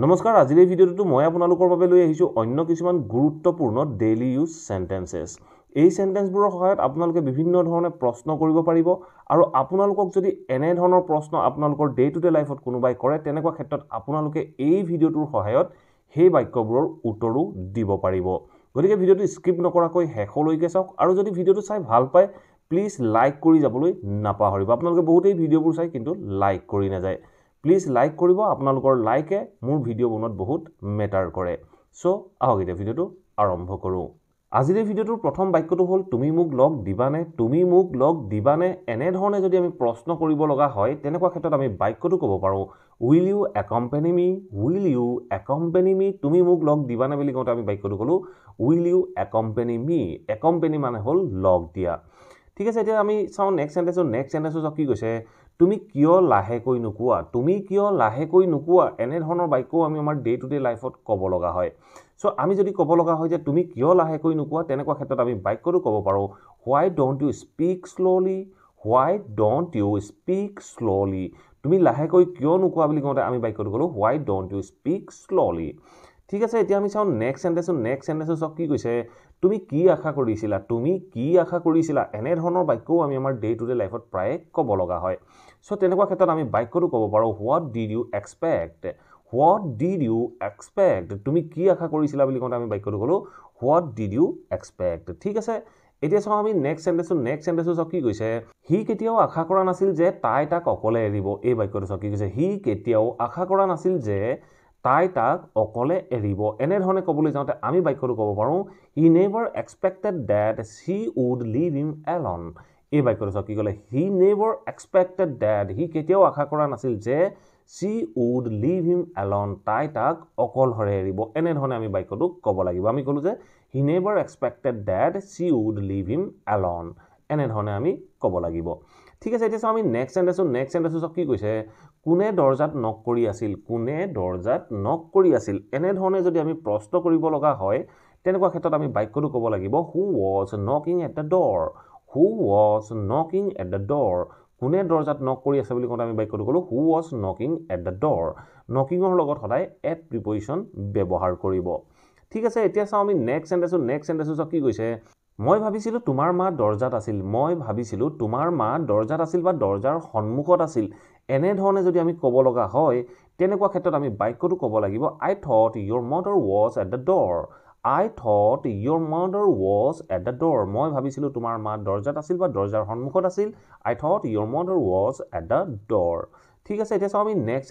নমস্কাৰ আজিৰ এই ভিডিঅ'টো মই আপোনালোকৰ বাবে লৈ আহিছো অন্য কিছুমান গুৰুত্বপূৰ্ণ ডেইলি ইউজ সেন্টেন্সেস এই সেন্টেন্সবোৰৰ সহায়ত আপোনালোকে বিভিন্ন ধৰণে প্ৰশ্ন কৰিব পাৰিব আৰু আপোনালোকক যদি এনে ধৰণৰ প্ৰশ্ন আপোনালোকৰ ডে টু ডে লাইফত কোনোবাই কৰে তেনেকুৱা ক্ষেত্ৰত আপোনালোকে এই ভিডিঅ'টোৰ সহায়ত সেই বাক্যবোৰৰ উত্তৰো দিব পাৰিব গতিকে ভিডিঅ'টো স্কিপ নকৰাকৈ শেষলৈকে চাওক আৰু যদি ভিডিঅ'টো চাই ভাল পায় প্লিজ লাইক কৰি যাবলৈ নাপাহৰিব আপোনালোকে বহুতেই ভিডিঅ'বোৰ চাই কিন্তু লাইক কৰি নাযায় প্লিজ লাইক কৰিব আপোনালোকৰ লাইকে মোৰ ভিডিঅ' বনোৱাত বহুত মেটাৰ কৰে সো আহক এতিয়া ভিডিঅ'টো আৰম্ভ কৰো আজিৰ এই ভিডিঅ'টোৰ প্ৰথম বাক্যটো হ'ল তুমি মোক লগ দিবানে এনে ধৰণে যদি আমি প্ৰশ্ন কৰিব লগা হয় তেনেকুৱা ক্ষেত্ৰত আমি বাক্যটো ক'ব পাৰো will you accompany me তুমি মোক লগ দিবানে বুলি কওঁতে আমি বাক্যটো ক'লো will you accompany মানে হ'ল লগ দিয়া ঠিক আছে এতিয়া আমি চাওঁ নেক্সট সেন্টেন্সটো কি কৈছে তুমি কিয় লাহেকৈ নুকুৱা এনে ধৰণৰ বাক্য আমি আমাৰ ডে টু ডে লাইফত ক'ব লগা হয় সো আমি যদি ক'ব লগা হয় যে তুমি কিয় লাহেকৈ নুকুৱা তেনেকুৱা ক্ষেত্ৰত আমি বাক্যটো ক'ব পাৰো why don't you speak slowly তুমি লাহেকৈ কিয় নুকুৱা বুলি কওঁতে আমি বাক্যটো ক'লো why don't you speak slowly ঠিক আছে এতিয়া আমি চাওঁ নেক্সট সেন্টেন্সটো কি কৈছে তুমি কি আশা কৰিছিলা এনে ধৰণৰ বাক্যও আমি আমাৰ ডে টু ডে লাইফত প্ৰায় ক'ব লগা হয় সো তেনেকুৱা ক্ষেত্ৰত আমি বাক্যটো ক'ব পাৰো what did you expect তুমি কি আশা কৰিছিলা বুলি কওঁতে আমি বাক্যটো ক'লো what did you expect ঠিক আছে এতিয়া চাওঁ আমি নেক্সট সেন্টেন্সটো কি কৈছে হি কেতিয়াও আশা কৰা নাছিল যে তাই তাক অকলে এৰিব এই বাক্যটো কি কৈছে হি কেতিয়াও আশা কৰা নাছিল যে তাই তাক অকলে এৰিব এনে ধৰণে ক'বলৈ যাওঁতে আমি বাক্যটো ক'ব পাৰো he never expected that she would leave him alone এই বাক্যটো কি ক'লে he never expected that হি কেতিয়াও আশা কৰা নাছিল যে she would leave him alone তাই তাক অকলহৰে এৰিব এনে ধৰণে আমি বাক্যটো ক'ব লাগিব আমি ক'লো যে he never expected that she would leave him alone এনে ধৰণে আমি ক'ব লাগিব ঠিক আছে এতিয়া আমি নেক্সট সেন্টেন্সটো কি কৈছে কোনে দৰজাত নক কৰি আছিল এনে ধৰণে যদি আমি প্ৰশ্ন কৰিব লগা হয় তেনেকুৱা ক্ষেত্ৰত আমি বাক্যটো ক'ব লাগিব who was knocking at the door কোনে দৰজাত নক কৰি আছে বুলি কওঁতে আমি বাক্যটো ক'লো who was knocking at the door নকিংৰ লগত সদায় at প্ৰিপজিশন ব্যৱহাৰ কৰিব ঠিক আছে এতিয়া চাওঁ আমি নেক্সট সেন্টেন্সটো কি কৈছে মই ভাবিছিলো তোমাৰ মা দৰজাত আছিল বা দৰজাৰ সন্মুখত আছিল এনে ধৰণে যদি আমি ক'ব লগা হয় তেনেকুৱা ক্ষেত্ৰত আমি বাক্যটো ক'ব লাগিব I thought your mother was at the door মই ভাবিছিলো তোমাৰ মা দৰজাত আছিল বা দৰজাৰ সন্মুখত আছিল I thought your mother was at the door ঠিক আছে এতিয়া চাওঁ আমি নেক্সট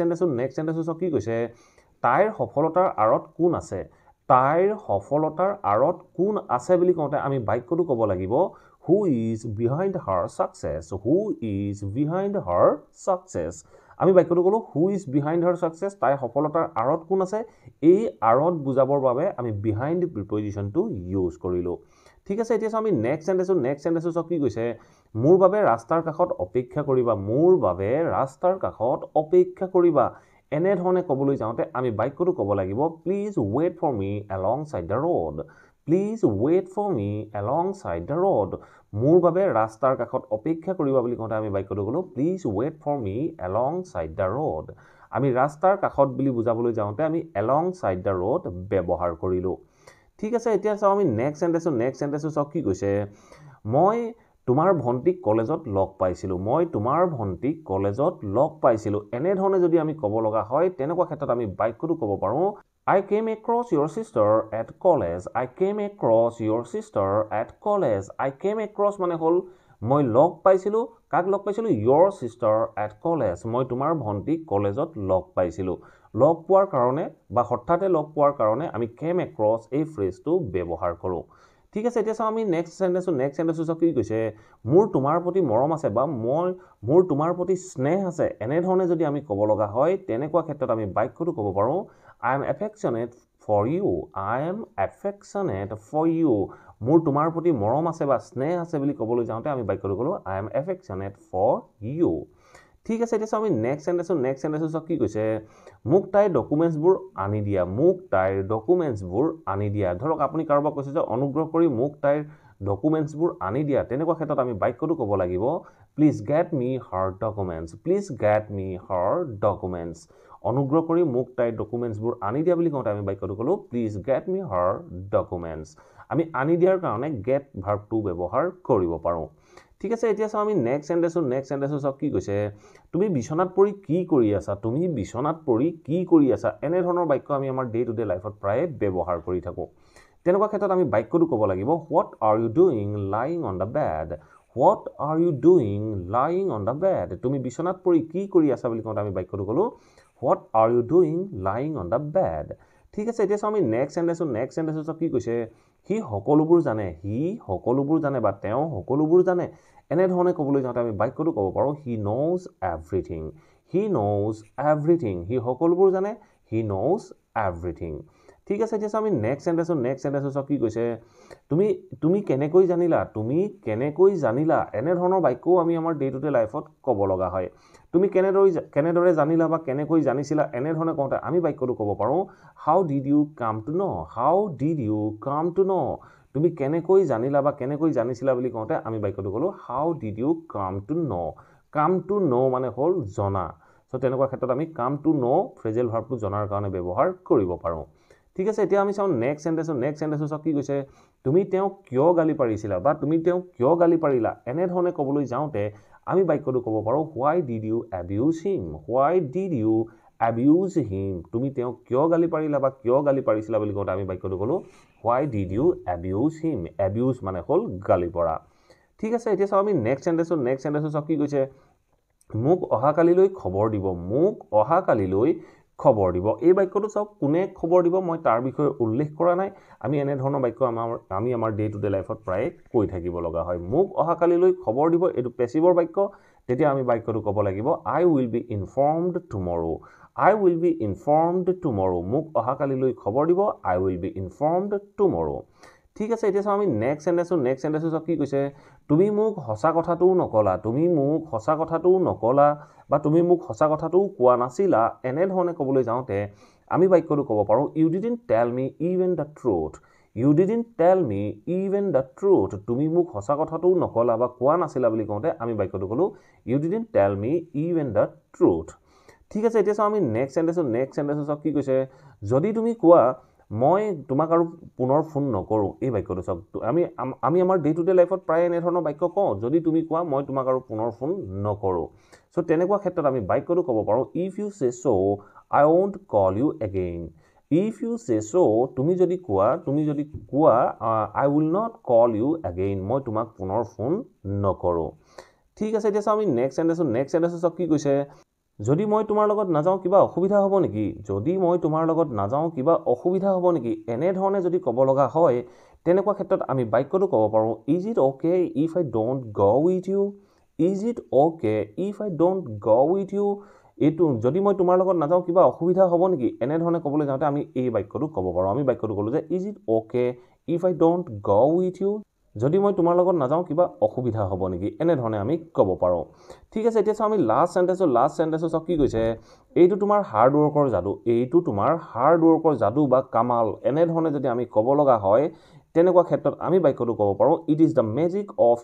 সেন্টেন্সটো কি কৈছে তাইৰ সফলতাৰ আঁৰত কোন আছে বুলি কওঁতে আমি বাক্যটো ক'ব লাগিব who is behind her success আমি বাক্যটো ক'লো who is behind her success তাইৰ সফলতাৰ আঁৰত কোন আছে এই আঁৰত বুজাবৰ বাবে আমি behind প্ৰিপজিশনটো ইউজ কৰিলো ঠিক আছে এতিয়া আমি নেক্সট সেন্টেন্সটো কি কৈছে মোৰ বাবে ৰাস্তাৰ কাষত অপেক্ষা কৰিবা এনে ধৰণে ক'বলৈ যাওঁতে আমি বাক্যটো ক'ব লাগিব please wait for me alongside the road মোৰ বাবে ৰাস্তাৰ কাষত অপেক্ষা কৰিবা বুলি কওঁতে আমি বাক্যটো ক'লো please wait for me alongside the road আমি ৰাস্তাৰ কাষত বুলি বুজাবলৈ যাওঁতে আমি alongside the road ব্যৱহাৰ কৰিলো ঠিক আছে এতিয়া চাওঁ আমি নেক্সট সেন্টেন্সটো কি কৈছে মই তোমাৰ ভন্টিক কলেজত লগ পাইছিলো এনে ধৰণে যদি আমি ক'ব লগা হয় তেনেকুৱা ক্ষেত্ৰত আমি বাক্যটো ক'ব পাৰো I came across your sister at college মানে হ'ল মই লগ পাইছিলো কাক লগ পাইছিলো your sister at college মই তোমাৰ ভন্টিক কলেজত লগ পাইছিলো লগ পোৱাৰ কাৰণে বা হঠাতে লগ পোৱাৰ কাৰণে আমি came across এই ফ্ৰেজটো ব্যৱহাৰ কৰো ঠিক আছে এতিয়া চাওঁ আমি নেক্সট সেন্টেন্সটো কি কৈছে মোৰ তোমাৰ প্ৰতি মৰম আছে বা মোৰ তোমাৰ প্ৰতি স্নেহ আছে এনে ধৰণে যদি আমি ক'ব লগা হয় তেনেকুৱা ক্ষেত্ৰত আমি বাক্যটো ক'ব পাৰো I am affectionate for you মোৰ তোমাৰ প্ৰতি মৰম আছে বা স্নেহ আছে বুলি ক'বলৈ যাওঁতে আমি বাক্যটো ক'লো I am affectionate for you ঠিক আছে এতিয়া আমি নেক্সট সেন্টেন্সটো কি কৈছে মোক তাইৰ ডকুমেন্টছবোৰ আনি দিয়া ধৰক আপুনি কাৰোবাক কৈছে যে অনুগ্ৰহ কৰি মোক তাইৰ ডকুমেন্টছবোৰ আনি দিয়া তেনেকুৱা ক্ষেত্ৰত আমি বাক্যটো ক'ব লাগিব please get me her documents অনুগ্ৰহ কৰি মোক তাইৰ ডকুমেণ্টছবোৰ আনি দিয়া বুলি কওঁতে আমি বাক্যটো ক'লোঁ please get me her documents আমি আনি দিয়াৰ কাৰণে গেট ভাৰ্বটো ব্যৱহাৰ কৰিব পাৰোঁ ঠিক আছে এতিয়া চাওঁ আমি নেক্সট সেন্টেন্সটো চাওক কি কৈছে তুমি বিছনাত পৰি কি কৰি আছা তুমি বিছনাত পৰি কি কৰি আছা এনে ধৰণৰ বাক্য আমি আমাৰ ডে টু ডে লাইফত প্ৰায়ে ব্যৱহাৰ কৰি থাকোঁ তেনেকুৱা ক্ষেত্ৰত আমি বাক্যটো ক'ব লাগিব what are you doing lying on the bed what are you doing lying on the bed তুমি বিছনাত পৰি কি কৰি আছা বুলি কওঁতে আমি বাক্যটো ক'লোঁ what are you doing lying on the bed ঠিক আছে এতিয়া চাওঁ আমি নেক্সট সেন্টেন্সটো কি কৈছে সি সকলোবোৰ জানে বা তেওঁ সকলোবোৰ জানে এনেধৰণে ক'বলৈ যাওঁতে আমি বাক্যটো ক'ব পাৰোঁ হি ন'জ এভৰিথিং সি সকলোবোৰ জানে হি ন'জ এভৰিথিং ঠিক আছে এতিয়া আমি নেক্সট সেন্টেন্সটো কি কৈছে তুমি কেনেকৈ জানিলা এনেধৰণৰ বাক্যও আমি আমাৰ ডে টু ডে লাইফত ক'ব লগা হয় তুমি কেনেদৰে জানিলা বা কেনেকৈ জানিছিলা এনেধৰণে কওঁতে আমি বাক্যটো ক'ব পাৰোঁ হাউ ডিড ইউ কাম টু ন তুমি কেনেকৈ জানিলা বা কেনেকৈ জানিছিলা বুলি কওঁতে আমি বাক্যটো ক'লোঁ হাউ ডিড ইউ কাম টু ন মানে হ'ল জনা চ' তেনেকুৱা ক্ষেত্ৰত আমি কাম টু ন ফ্ৰেজেল ভাৰ্বটো জনাৰ কাৰণে ব্যৱহাৰ কৰিব পাৰোঁ ঠিক আছে এতিয়া আমি চাওঁ নেক্সট সেন্টেন্সটো চাওক কি কৈছে তুমি তেওঁক কিয় গালি পাৰিছিলা বা তুমি তেওঁক কিয় গালি পাৰিলা এনেধৰণে ক'বলৈ যাওঁতে আমি বাক্যটো ক'ব পাৰোঁ why did you abuse him তুমি তেওঁক কিয় গালি পাৰিলা বা কিয় গালি পাৰিছিলা বুলি কওঁতে আমি বাক্যটো ক'লোঁ why did you abuse him abuse মানে হ'ল গালি পৰা ঠিক আছে এতিয়া চাওঁ আমি নেক্সট সেন্টেন্সটো চাওক কি কৈছে মোক অহাকালিলৈ খবৰ দিব এই বাক্যটো চাওক কোনে খবৰ দিব মই তাৰ বিষয়ে উল্লেখ কৰা নাই আমি এনেধৰণৰ বাক্য আমি আমাৰ ডে টু ডে লাইফত প্ৰায় কৈ থাকিব লগা হয় মোক অহাকালিলৈ খবৰ দিব এইটো পেছিভৰ বাক্য তেতিয়া আমি বাক্যটো ক'ব লাগিব I will be informed tomorrow মোক অহাকালিলৈ খবৰ দিব I will be informed tomorrow ঠিক আছে এতিয়া চাওঁ আমি নেক্সট সেন্টেন্সটো চাওক কি কৈছে তুমি মোক সঁচা কথাটোও নকলা বা তুমি মোক সঁচা কথাটোও কোৱা নাছিলা এনেধৰণে ক'বলৈ যাওঁতে আমি বাক্যটো ক'ব পাৰোঁ you didn't tell me even the truth তুমি মোক সঁচা কথাটোও নকলা বা কোৱা নাছিলা বুলি কওঁতে আমি বাক্যটো ক'লোঁ you didn't tell me even the truth ঠিক আছে এতিয়া চাওঁ আমি নেক্সট সেন্টেন্সটো চাওক কি কৈছে যদি তুমি কোৱা মই তোমাক আৰু পুনৰ ফোন নকৰোঁ এই বাক্যটো চাওক আমি আমাৰ ডে টু ডে লাইফত প্ৰায় এনেধৰণৰ বাক্য কওঁ যদি তুমি কোৱা মই তোমাক আৰু পুনৰ ফোন নকৰোঁ চ' তেনেকুৱা ক্ষেত্ৰত আমি বাক্যটো ক'ব পাৰোঁ if you say so I won't call you again তুমি যদি কোৱা I will not call you again মই তোমাক পুনৰ ফোন নকৰোঁ ঠিক আছে এতিয়া চাওঁ আমি নেক্সট সেন্টেন্সটো চাওক কি কৈছে যদি মই তোমাৰ লগত নাযাওঁ কিবা অসুবিধা হ'ব নেকি এনেধৰণে যদি ক'ব লগা হয় তেনেকুৱা ক্ষেত্ৰত আমি বাক্যটো ক'ব পাৰোঁ is it okay if I don't go with you এইটো যদি মই তোমাৰ লগত নাযাওঁ কিবা অসুবিধা হ'ব নেকি এনেধৰণে ক'বলৈ যাওঁতে আমি এই বাক্যটো ক'ব পাৰোঁ আমি বাক্যটো ক'লোঁ যে is it okay if I don't go with you যদি মই তোমাৰ লগত নাযাওঁ কিবা অসুবিধা হ'ব নেকি এনেধৰণে আমি ক'ব পাৰোঁ ঠিক আছে এতিয়া চাওঁ আমি লাষ্ট সেন্টেন্সটো চাওক কি কৈছে এইটো তোমাৰ হাৰ্ড ৱৰ্কৰ যাদু বা কামাল এনেধৰণে যদি আমি ক'ব লগা হয় তেনেকুৱা ক্ষেত্ৰত আমি বাক্যটো ক'ব পাৰোঁ it is the magic of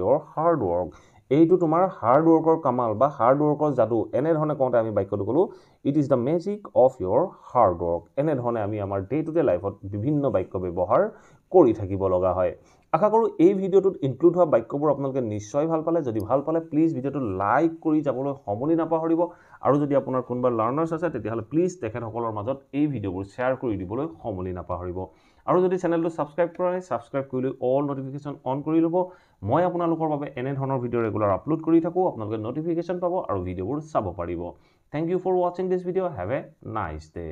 your hard work এইটো তোমাৰ হাৰ্ড ৱৰ্কৰ কামাল বা হাৰ্ড ৱৰ্কৰ যাদু এনেধৰণে কওঁতে আমি বাক্যটো ক'লোঁ it is the magic of your hard work এনেধৰণে আমি আমাৰ ডে টু ডে লাইফত বিভিন্ন বাক্য ব্যৱহাৰ কৰি থাকিব লগা হয় আশা কৰোঁ এই ভিডিঅ'টোত ইনক্লুড হোৱা বাক্যবোৰ আপোনালোকে নিশ্চয় ভাল পালে যদি ভাল পালে প্লিজ ভিডিঅ'টো লাইক কৰি যাবলৈ সমনি নাপাহৰিব আৰু যদি আপোনাৰ কোনোবা লাৰ্নাৰ্ছ আছে তেতিয়াহ'লে প্লিজ তেখেতসকলৰ মাজত এই ভিডিঅ'বোৰ শ্বেয়াৰ কৰি দিবলৈ সমনি নাপাহৰিব আৰু যদি চেনেলটো ছাবস্ক্ৰাইব কৰা নাই ছাবস্ক্ৰাইব কৰি অল নটিফিকেশ্যন অন কৰি ল'ব মই আপোনালোকৰ বাবে এনেধৰণৰ ভিডিঅ' ৰেগুলাৰ আপলোড কৰি থাকোঁ আপোনালোকে নটিফিকেশ্যন পাব আৰু ভিডিঅ'বোৰ চাব পাৰিব থ্যাংক ইউ ফৰ ৱাচিং this video' have a nice day